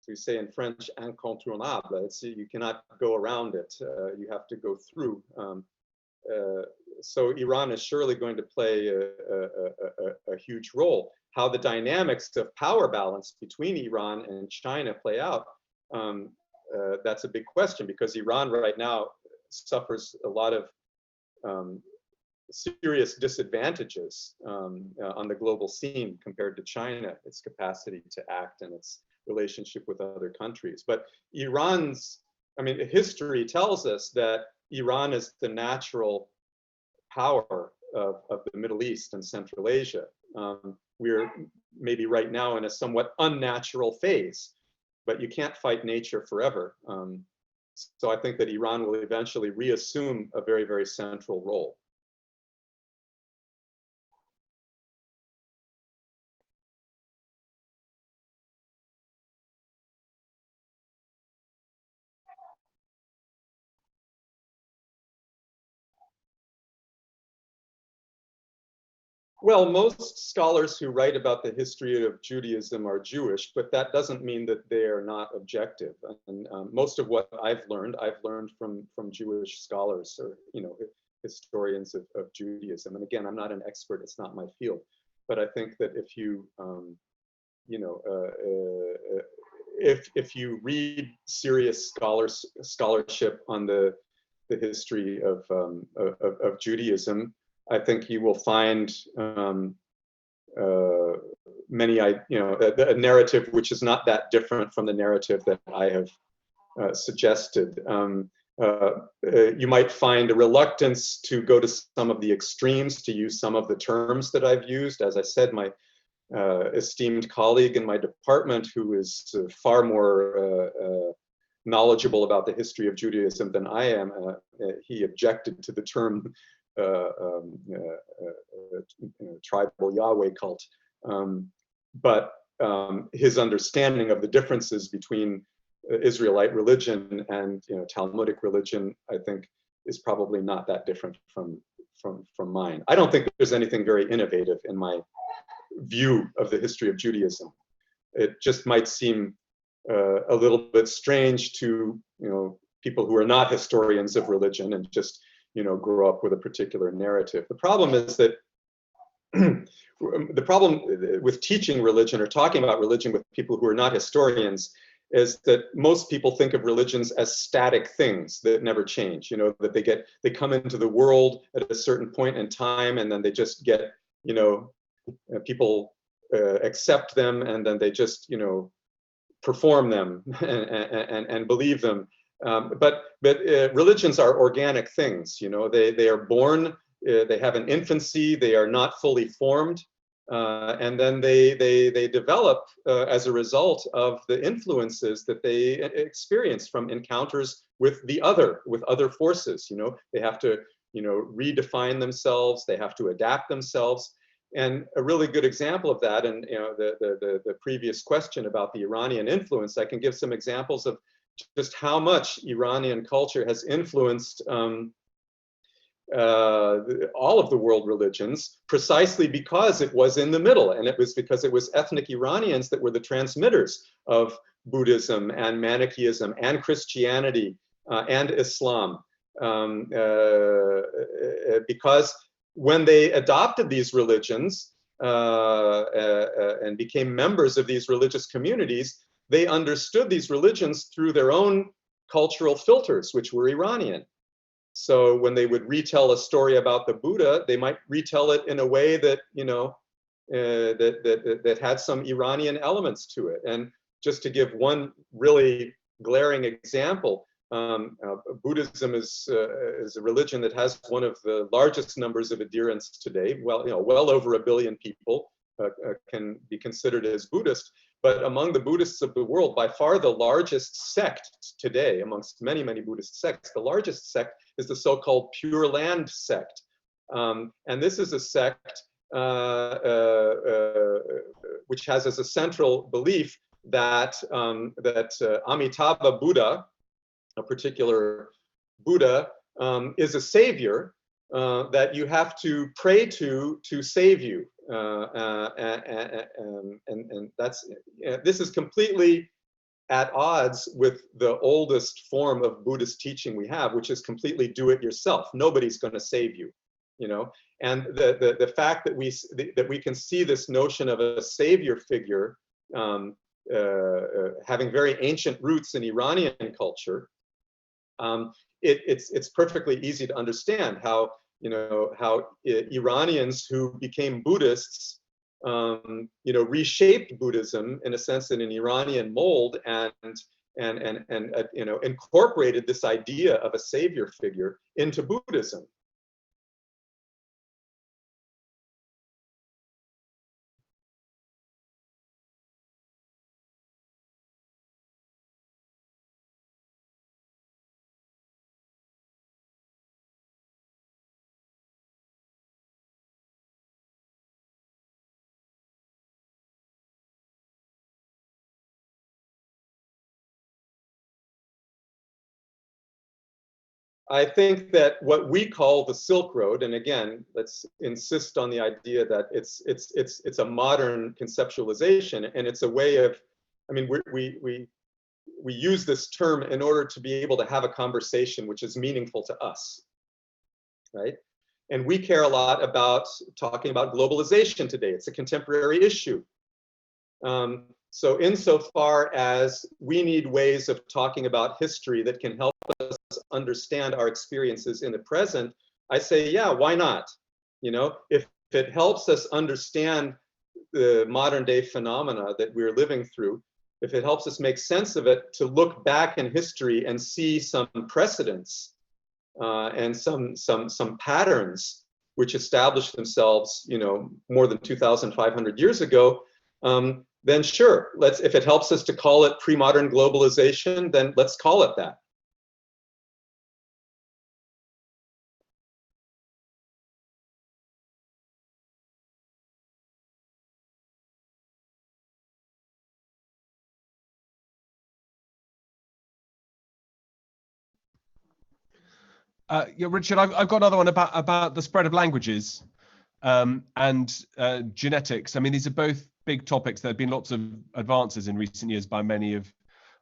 we say in French, incontournable. You cannot go around it. You have to go through. So Iran is surely going to play a huge role. How the dynamics of power balance between Iran and China play out, that's a big question, because Iran right now suffers a lot of serious disadvantages on the global scene compared to China, its capacity to act and its relationship with other countries. But history tells us that Iran is the natural power of the Middle East and Central Asia. We're maybe right now in a somewhat unnatural phase, but you can't fight nature forever. So I think that Iran will eventually reassume a very, very central role. Well, most scholars who write about the history of Judaism are Jewish, but that doesn't mean that they are not objective. And most of what I've learned from Jewish scholars or historians of Judaism. And again, I'm not an expert; it's not my field. But I think that if you if you read serious scholarship on the history of Judaism, I think you will find a narrative which is not that different from the narrative that I have suggested. You might find a reluctance to go to some of the extremes, to use some of the terms that I've used. As I said, my esteemed colleague in my department, who is far more knowledgeable about the history of Judaism than I am. He objected to the term tribal Yahweh cult, but his understanding of the differences between Israelite religion and Talmudic religion, I think, is probably not that different from mine. I don't think there's anything very innovative in my view of the history of Judaism. It just might seem a little bit strange to people who are not historians of religion and just grow up with a particular narrative. The problem is that the problem with teaching religion or talking about religion with people who are not historians is that most people think of religions as static things that never change, that they come into the world at a certain point in time, and then they just get, people accept them, and then they just, perform them and believe them. But religions are organic things, they are born, they have an infancy, they are not fully formed. And then they develop as a result of the influences that they experience from encounters with other forces. They have to redefine themselves, they have to adapt themselves. And a really good example of that, and the previous question about the Iranian influence, I can give some examples of just how much Iranian culture has influenced all of the world religions, precisely because it was in the middle, and it was because it was ethnic Iranians that were the transmitters of Buddhism and Manichaeism and Christianity and Islam, because when they adopted these religions and became members of these religious communities, they understood these religions through their own cultural filters, which were Iranian. So when they would retell a story about the Buddha, they might retell it in a way that, that had some Iranian elements to it. And just to give one really glaring example, Buddhism is a religion that has one of the largest numbers of adherents today. Well over 1 billion people can be considered as Buddhist. But among the Buddhists of the world, by far the largest sect today, amongst many, many Buddhist sects, the largest sect is the so-called Pure Land sect. And this is a sect which has as a central belief that, Amitabha Buddha, a particular Buddha, is a savior that you have to pray to save you. And that's, this is completely at odds with the oldest form of Buddhist teaching we have, which is completely do it yourself. Nobody's going to save you, And the fact that we can see this notion of a savior figure having very ancient roots in Iranian culture, it's perfectly easy to understand how Iranians who became Buddhists, reshaped Buddhism in a sense in an Iranian mold and incorporated this idea of a savior figure into Buddhism. I think that what we call the Silk Road, and again, let's insist on the idea that it's a modern conceptualization, and it's a way of, we use this term in order to be able to have a conversation which is meaningful to us, right? And we care a lot about talking about globalization today. It's a contemporary issue. So insofar as we need ways of talking about history that can help us understand our experiences in the present, I say, yeah, why not? If it helps us understand the modern day phenomena that we're living through, if it helps us make sense of it, to look back in history and see some precedents and some patterns which established themselves, more than 2,500 years ago, then sure, if it helps us to call it pre-modern globalization, then let's call it that. Yeah, Richard, I've got another one about the spread of languages and genetics. I mean, these are both big topics. There have been lots of advances in recent years by many of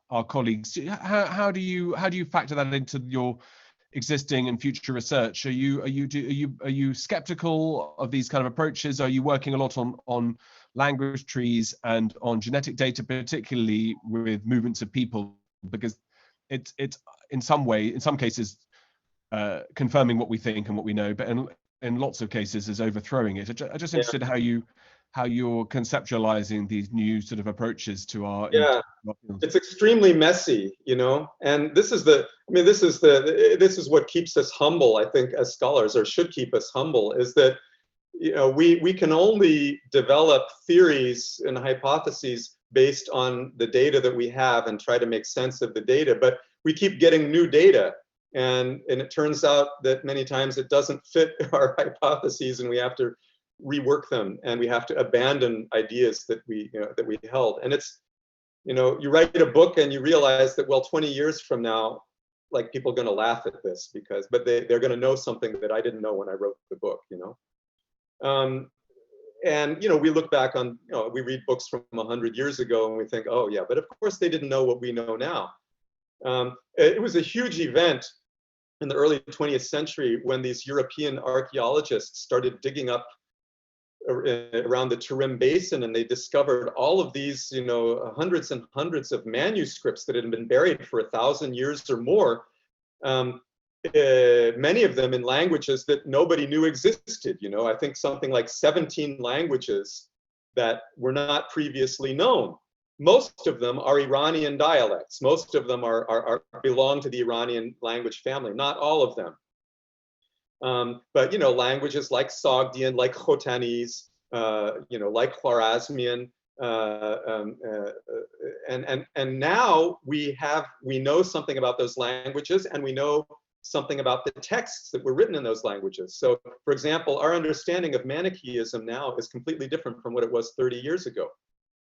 our colleagues. How do you factor that into your existing and future research? Are you skeptical of these kind of approaches? Are you working a lot on language trees and on genetic data, particularly with movements of people? Because it's in some cases confirming what we think and what we know, but in lots of cases is overthrowing it. I'm just interested how you're conceptualizing these new sort of approaches to our It's extremely messy, you know, and this is what keeps us humble, I think, as scholars, or should keep us humble, is that, you know, we can only develop theories and hypotheses based on the data that we have and try to make sense of the data, but we keep getting new data. And it turns out that many times it doesn't fit our hypotheses, and we have to rework them, and we have to abandon ideas that we held. And it's, you know, you write a book and you realize that, well, 20 years from now, like, people are going to laugh at this but they're going to know something that I didn't know when I wrote the book, you know. And, you know, we look back on, you know, we read books from 100 years ago and we think, oh yeah, but of course they didn't know what we know now. It was a huge event in the early 20th century when these European archaeologists started digging up around the Tarim Basin, and they discovered all of these, you know, hundreds and hundreds of manuscripts that had been buried for 1,000 years or more, many of them in languages that nobody knew existed. You know, I think something like 17 languages that were not previously known. Most of them are Iranian dialects. Most of them belong to the Iranian language family, not all of them. But, you know, languages like Sogdian, like Khotanese, you know, like Khwarezmian, and now we know something about those languages, and we know something about the texts that were written in those languages. So, for example, our understanding of Manichaeism now is completely different from what it was 30 years ago,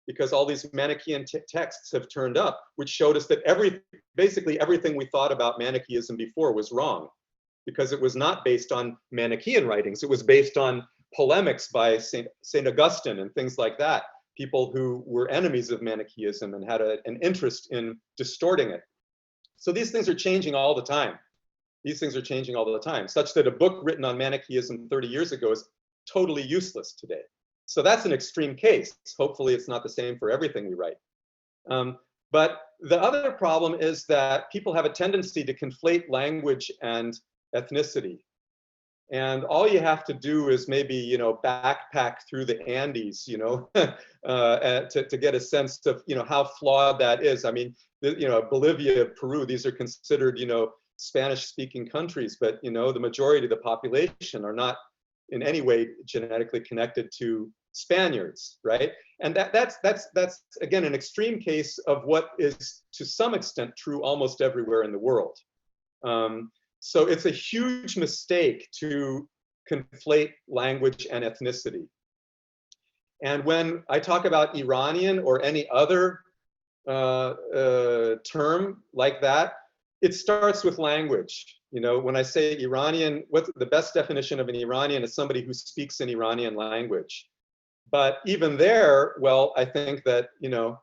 because all these Manichaean texts have turned up, which showed us that basically everything we thought about Manichaeism before was wrong, because it was not based on Manichaean writings. It was based on polemics by Saint Augustine and things like that, people who were enemies of Manichaeism and had an interest in distorting it. So these things are changing all the time. These things are changing all the time, such that a book written on Manichaeism 30 years ago is totally useless today. So that's an extreme case. Hopefully it's not the same for everything we write. But the other problem is that people have a tendency to conflate language and ethnicity. And all you have to do is maybe, you know, backpack through the Andes, you know, to get a sense of, you know, how flawed that is. I mean, you know, Bolivia, Peru, these are considered, you know, Spanish-speaking countries, but, you know, the majority of the population are not in any way genetically connected to Spaniards, right? And that's again an extreme case of what is to some extent true almost everywhere in the world. So it's a huge mistake to conflate language and ethnicity. And when I talk about Iranian or any other term like that, it starts with language. You know, when I say Iranian, what's the best definition of an Iranian is somebody who speaks an Iranian language. But even there, well, I think that, you know,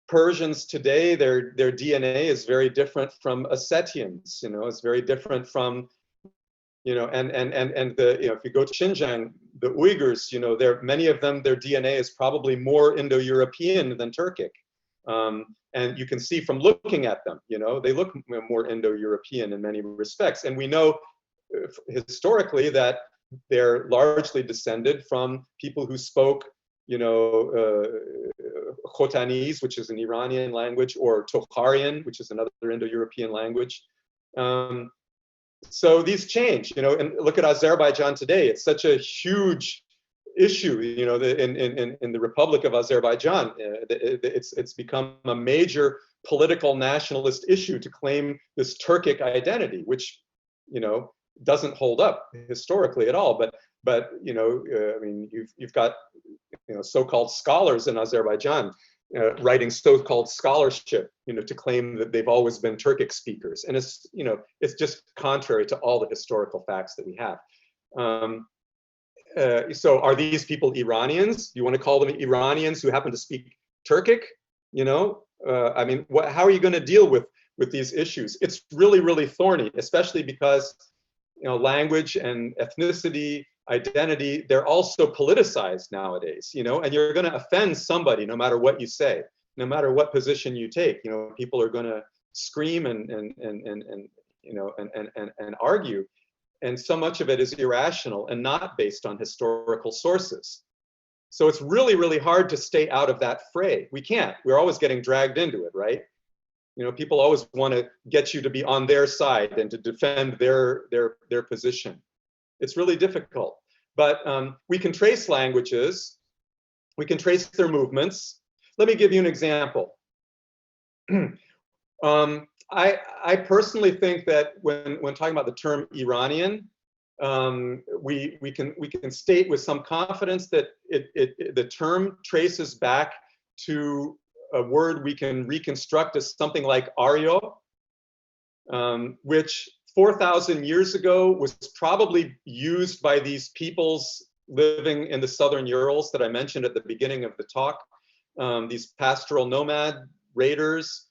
Persians today, their DNA is very different from Ossetians. You know, it's very different from, you know, and the, you know, if you go to Xinjiang, the Uyghurs, you know, many of them, their DNA is probably more Indo-European than Turkic. And you can see from looking at them, you know, they look more Indo-European in many respects. And we know historically that they're largely descended from people who spoke, you know, Khotanese, which is an Iranian language, or Tokharian, which is another Indo-European language. So these change, you know, and look at Azerbaijan today. It's such a huge issue, you know, in the Republic of Azerbaijan. It's become a major political nationalist issue to claim this Turkic identity, which, you know, doesn't hold up historically at all. But you know, I mean, you've got, you know, so-called scholars in Azerbaijan writing so-called scholarship, you know, to claim that they've always been Turkic speakers, and it's, you know, it's just contrary to all the historical facts that we have. So are these people Iranians? You want to call them Iranians who happen to speak Turkic? You know, I mean, how are you going to deal with these issues? It's really, really thorny, especially because, you know, language and ethnicity, identity, they're also politicized nowadays, you know, and you're going to offend somebody no matter what you say, no matter what position you take. You know, people are going to scream and you know, and argue. And so much of it is irrational and not based on historical sources. So it's really, really hard to stay out of that fray. We can't. We're always getting dragged into it, right? You know, people always want to get you to be on their side and to defend their position. It's really difficult. But we can trace languages. We can trace their movements. Let me give you an example. I personally think that when talking about the term Iranian, we can state with some confidence that the term traces back to a word we can reconstruct as something like Aryo, which 4,000 years ago was probably used by these peoples living in the southern Urals that I mentioned at the beginning of the talk, these pastoral nomad raiders.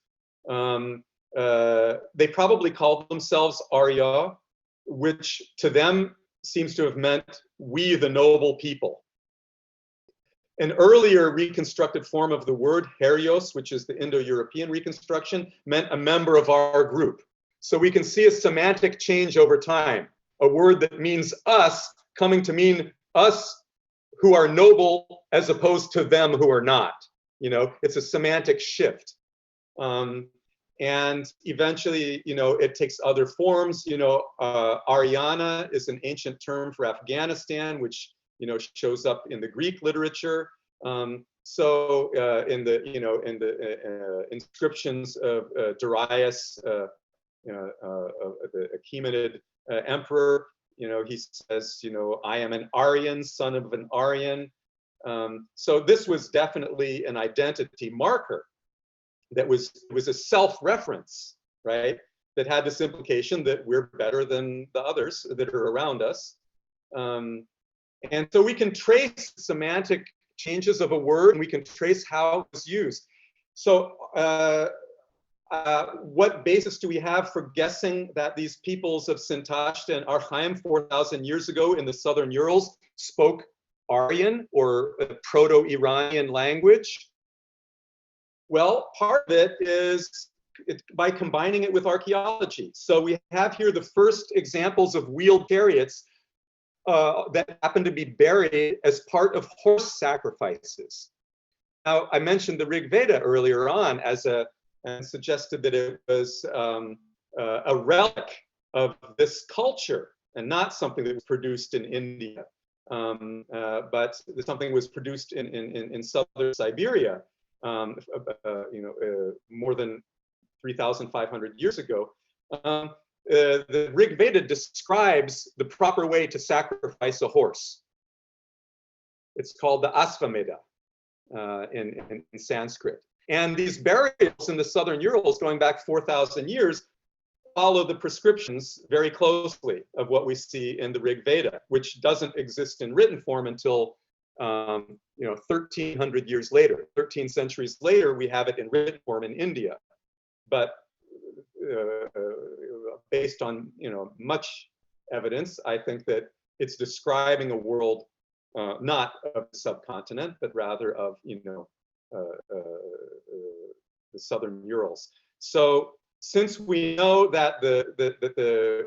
They probably called themselves Arya, which to them seems to have meant we the noble people. An earlier reconstructed form of the word, Herios, which is the Indo-European reconstruction, meant a member of our group. So we can see a semantic change over time, a word that means us coming to mean us who are noble as opposed to them who are not. You know, it's a semantic shift. And eventually, you know, it takes other forms. You know, Ariana is an ancient term for Afghanistan, which, you know, shows up in the Greek literature. So in the, you know, in the inscriptions of Darius, the Achaemenid emperor, you know, he says, you know, I am an Aryan, son of an Aryan. So this was definitely an identity marker. That was a self-reference, right? That had this implication that we're better than the others that are around us. And so we can trace semantic changes of a word, and we can trace how it was used. So what basis do we have for guessing that these peoples of Sintashta and Archaim 4,000 years ago in the southern Urals spoke Aryan or a Proto-Iranian language? Well, part of it is by combining it with archaeology. So we have here the first examples of wheeled chariots that happen to be buried as part of horse sacrifices. Now, I mentioned the Rig Veda earlier on and suggested that it was a relic of this culture and not something that was produced in India, but something that was produced in southern Siberia. You know, more than 3,500 years ago. The Rig Veda describes the proper way to sacrifice a horse. It's called the Asvameda in Sanskrit. And these burials in the southern Urals going back 4,000 years follow the prescriptions very closely of what we see in the Rig Veda, which doesn't exist in written form until you know, 1,300 years later, 13 centuries later, we have it in written form in India. But based on, you know, much evidence, I think that it's describing a world not of the subcontinent, but rather of, you know, the southern Urals. So since we know that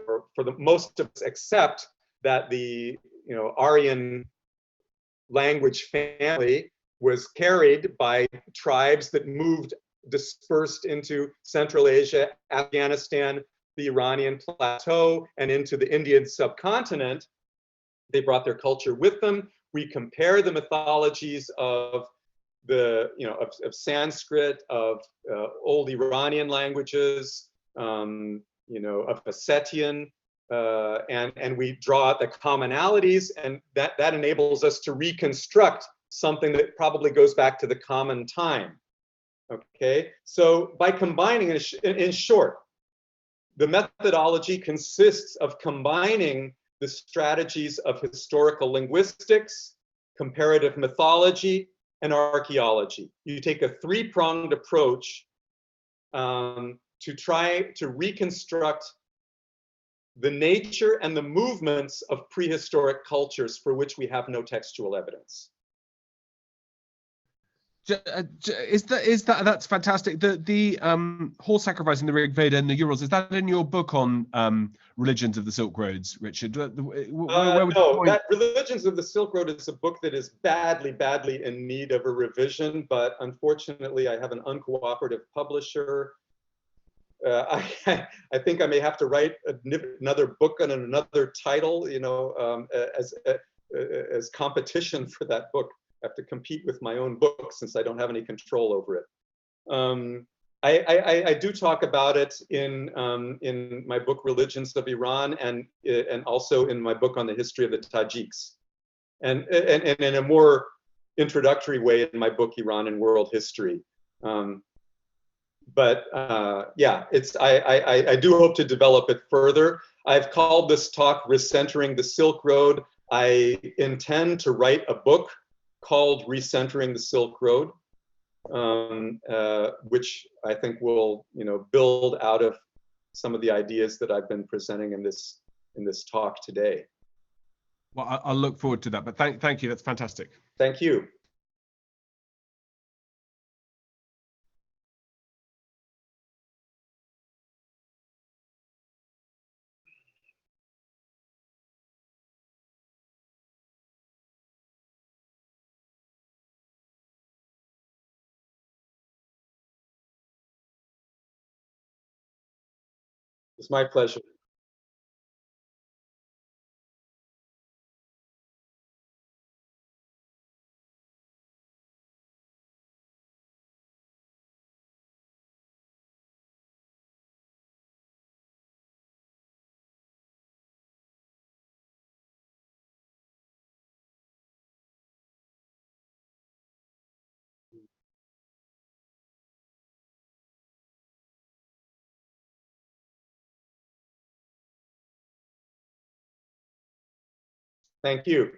or for the most of us accept that the, you know, Aryan language family was carried by tribes that moved dispersed into Central Asia, Afghanistan, the Iranian plateau, and into the Indian subcontinent. They brought their culture with them. we compare the mythologies of the, of Sanskrit, of old Iranian languages, of Ossetian, and we draw out the commonalities, and that enables us to reconstruct something that probably goes back to the common time. Okay, so by combining, in short, the methodology consists of combining the strategies of historical linguistics, comparative mythology, and archaeology. You take a three-pronged approach to try to reconstruct the nature and the movements of prehistoric cultures for which we have no textual evidence. That's fantastic. The horse sacrificing the Rig Veda and the Urals, is that in your book on religions of the Silk Roads, Richard? No, that Religions of the Silk Road is a book that is badly in need of a revision, but unfortunately I have an uncooperative publisher. I think I may have to write another book on another title, as competition for that book. I have to compete with my own book since I don't have any control over it. I do talk about it in my book Religions of Iran, and also in my book on the history of the Tajiks, and in a more introductory way in my book Iran and World History. But yeah, I do hope to develop it further. I've called this talk Recentering the Silk Road. I intend to write a book called Recentering the Silk Road, which I think will, build out of some of the ideas that I've been presenting in this talk today. Well, I'll look forward to that. But thank you. That's fantastic. Thank you. It's my pleasure. Thank you.